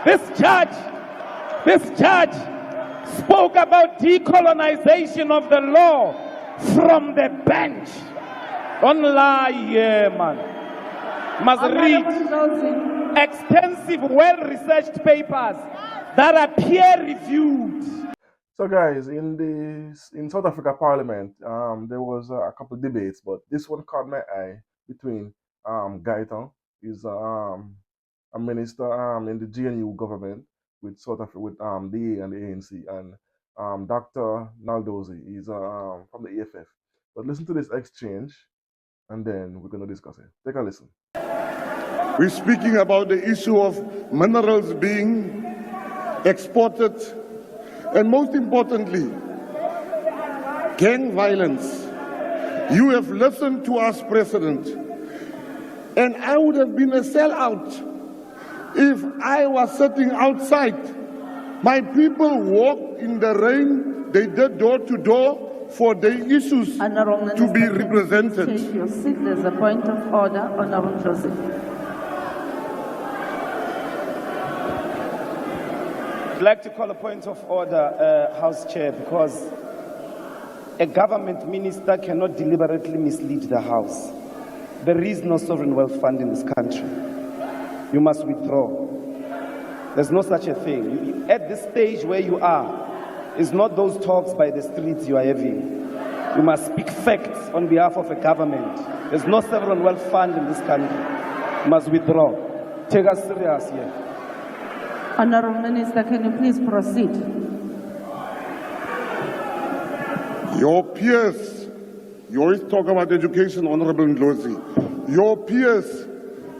This judge spoke about decolonization of the law from the bench. Don't lie here, man. Must read extensive, well-researched papers that are peer-reviewed. So guys, in South Africa Parliament, there was a couple of debates, but this one caught my eye between Gayton, is a minister in the GNU government with South Africa, with DA and the ANC, and Dr Ndloz is from the EFF. But listen to this exchange, and then we're going to discuss it. Take a listen. We're speaking about the issue of minerals being exported, and most importantly, gang violence. You have listened to us, President, and I would have been a sellout if I was sitting outside. My people walked in the rain, they did door to door for their issues to be represented. Take your seat. There's a point of order, Honorable Joseph. I'd like to call a point of order, House Chair, because a government minister cannot deliberately mislead the House. There is no sovereign wealth fund in this country. You must withdraw. There's no such a thing. At this stage where you are, it's not those talks by the streets you are having. You must speak facts on behalf of a government. There's no sovereign wealth fund in this country. You must withdraw. Take us serious here. Honorable Minister, can you please proceed? Your peers, you always talk about education, Honorable Ndloz. Your peers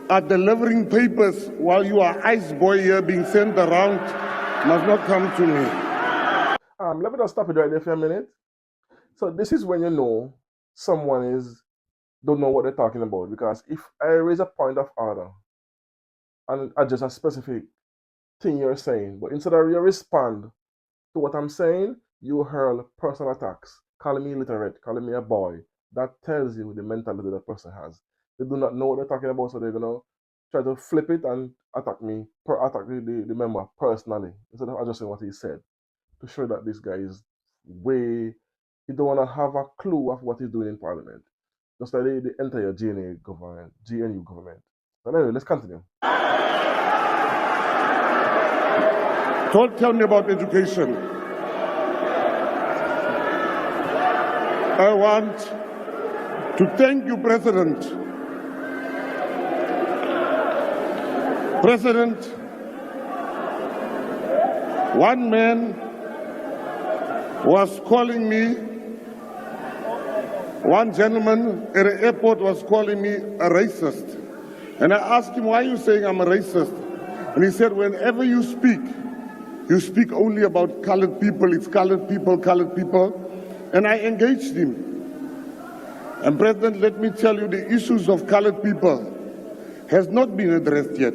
are delivering papers while you are ice boy here being sent around. Must not come to me. Let me just stop it right there for a minute. So this is when you know someone don't know what they're talking about, because if I raise a point of order and address a specific thing you're saying, but instead of you respond to what I'm saying, you hurl personal attacks, calling me illiterate, calling me a boy. That tells you the mentality that person has. They do not know what they're talking about, so they're gonna try to flip it and attack me, attack the member personally, instead of addressing what he said, to show that this guy is he don't want to have a clue of what he's doing in Parliament. Just like the entire GNU government. But anyway, let's continue. Don't tell me about education. I want to thank you, President. President, one man was calling me, one gentleman at the airport was calling me a racist. And I asked him, why are you saying I'm a racist? And he said, whenever you speak only about colored people, it's colored people. And I engaged him. And President, let me tell you, the issues of colored people has not been addressed yet.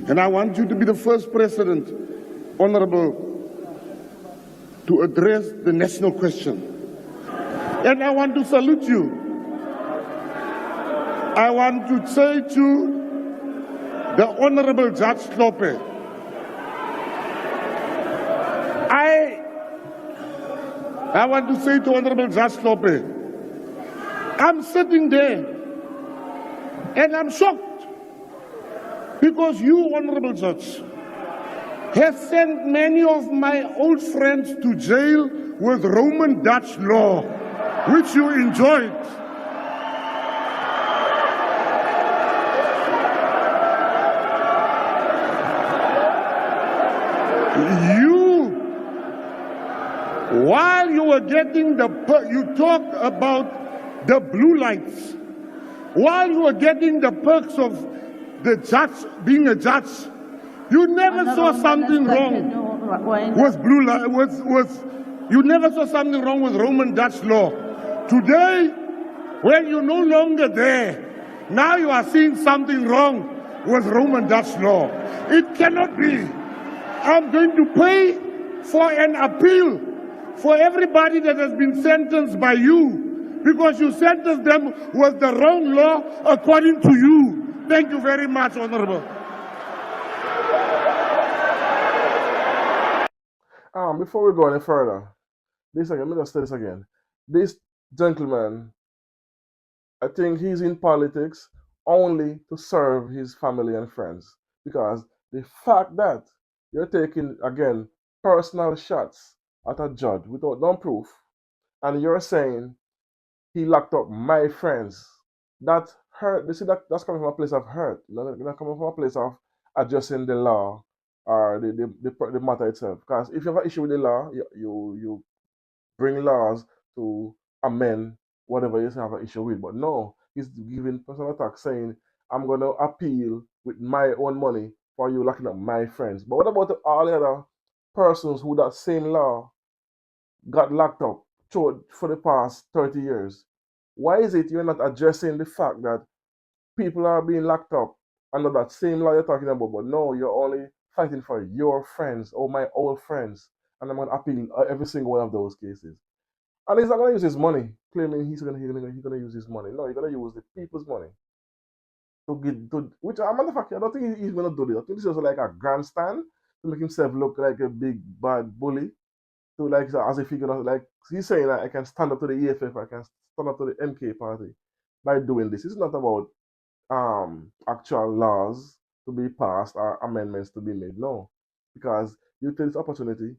And I want you to be the first President, Honorable, to address the national question. And I want to salute you. I want to say to the Honorable Judge Slope, I want to say to Honorable Judge Slope, I'm sitting there and I'm shocked because you, Honorable Judge, have sent many of my old friends to jail with Roman Dutch law, which you enjoyed. While you were getting you talked about the blue lights. While you were getting the perks of the judge, being a judge, you never saw something wrong with blue light. You never saw something wrong with Roman Dutch law. Today, when you're no longer there, now you are seeing something wrong with Roman Dutch law. It cannot be. I'm going to pay for an appeal for everybody that has been sentenced by you, because you sentenced them with the wrong law according to you. Thank you very much, Honorable. Before we go any further, this again, let me just say this again. This gentleman, I think he's in politics only to serve his family and friends. Because the fact that you're taking, again, personal shots at a judge without no proof, and you're saying he locked up my friends, that hurt. You see, that's coming from a place of hurt. Not coming from a place of adjusting the law or the matter itself. Because if you have an issue with the law, you bring laws to amend whatever you have an issue with. But no, he's giving personal attack saying, I'm going to appeal with my own money for you locking up my friends. But what about all the other persons who that same law got locked up for the past 30 years? Why is it you're not addressing the fact that people are being locked up under that same law you're talking about? But no, you're only fighting for your friends or my old friends. And I'm going to appeal every single one of those cases. And he's not going to use his money, claiming he's going to use his money. No, he's going to use the people's money to get to. Which I'm motherfucker. I don't think he's going to do this. I think this is like a grandstand to make himself look like a big bad bully. To like as if he's gonna like he's saying that I can stand up to the EFF, I can stand up to the MK party by doing this. It's not about actual laws to be passed or amendments to be made. No, because you take this opportunity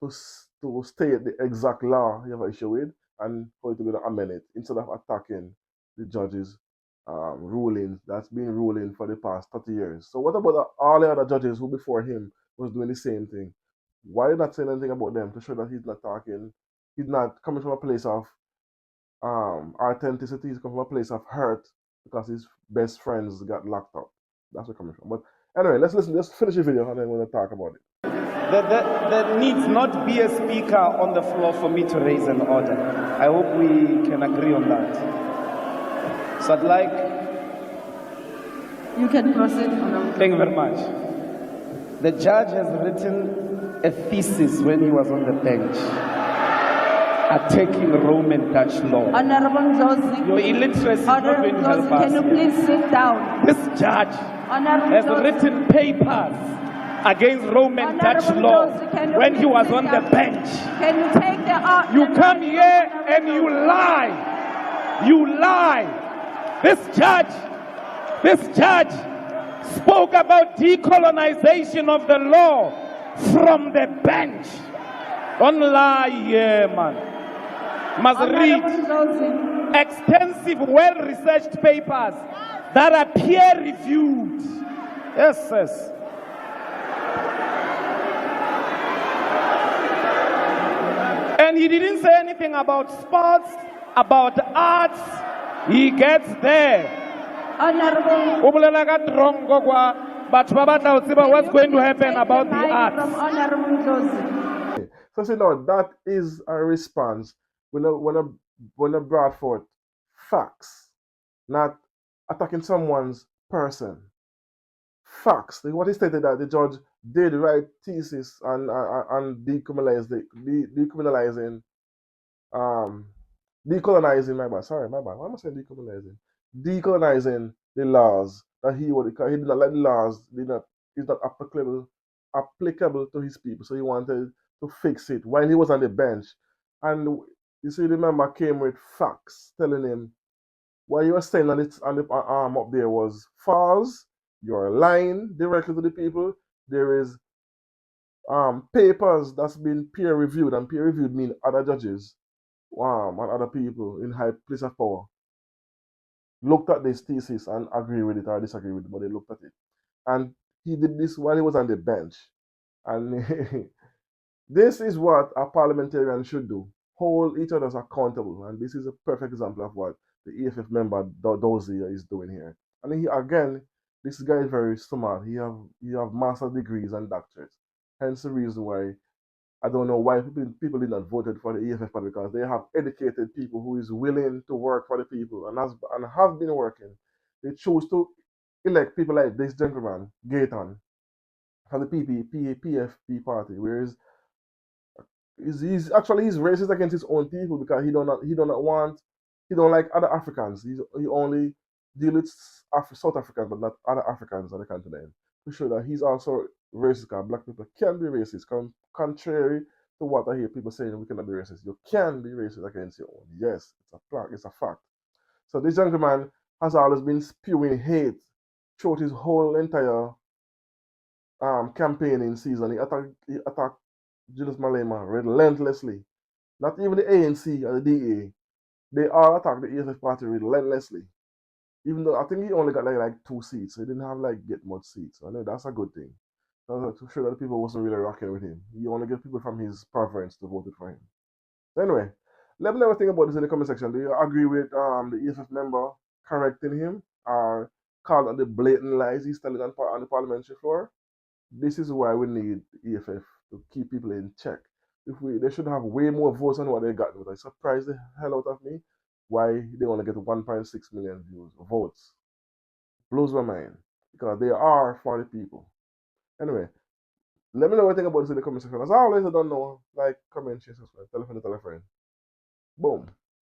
to state the exact law you have an issue with and for it to be able to amend it instead of attacking the judges' rulings that's been ruling for the past 30 years. So what about all the other judges who before him was doing the same thing? Why are you not saying anything about them to show that he's not talking? He's not coming from a place of authenticity. He's coming from a place of hurt because his best friends got locked up. That's where it's coming from. But anyway, let's listen. Let's finish the video and then we're going to talk about it. There needs not be a speaker on the floor for me to raise an order. I hope we can agree on that. So I'd like... You can proceed, Honorable. Thank you very much. The judge has written a thesis when he was on the bench, attacking Roman Dutch law. Honorable Ndloz. Your illiteracy is not going to help us. Can you please sit down? This judge has written papers against Roman Dutch law when he was on the bench. Can you take the... You come here and you lie. You lie. This judge spoke about decolonization of the law from the bench. Don't lie here, man. Must read extensive, well-researched papers that are peer-reviewed. Yes. And he didn't say anything about sports, about arts. He gets there. Honorable. But what's going to happen about the arts? So see now that is a response when I brought forth facts, not attacking someone's person. Facts. What he stated that the judge did write thesis on decolonizing decolonizing, my bad. Sorry, my bad. Why am I saying decolonizing? Decolonizing the laws that he did not like the laws is not applicable to his people. So he wanted to fix it while he was on the bench. And you see, the member came with facts telling him what you were saying on the arm up there was false. You're lying directly to the people. There is papers that's been peer reviewed, and peer reviewed mean other judges and other people in high place of power looked at this thesis and agree with it or disagree with it, but they looked at it. And he did this while he was on the bench. And this is what a parliamentarian should do. Hold each other accountable. And this is a perfect example of what the EFF member Dozie is doing here. And he, again, this guy is very smart. He have master's degrees and doctorates. Hence the reason why I don't know why people did not voted for the EFF party, because they have educated people who is willing to work for the people and have been working. They choose to elect people like this gentleman, Gayton, for the PFP party, whereas he's racist against his own people because he don't like other Africans. He only deals with South Africans, but not other Africans on the continent. To show that he's also racist, because black people can be racist, contrary to what I hear people saying we cannot be racist. You can be racist against your own. Yes, it's a fact. So this gentleman has always been spewing hate throughout his whole entire campaigning season. He attacked Julius Malema relentlessly. Not even the ANC or the DA. They all attacked the EFF party relentlessly. Even though I think he only got like 2 seats. He didn't have like get much seats. I know that's a good thing. To show that the people wasn't really rocking with him. He only get people from his preference to vote for him. Anyway, let me know what you think about this in the comment section. Do you agree with the EFF member correcting him or calling out the blatant lies he's telling on the parliamentary floor? This is why we need EFF to keep people in check. They should have way more votes than what they got. But I surprised the hell out of me why they only get 1.6 million votes. Blows my mind because they are for the people. Anyway, let me know what you think about this in the comment section. As always, I don't know. Like, comment, share, subscribe, tell a friend, tell a friend. Boom.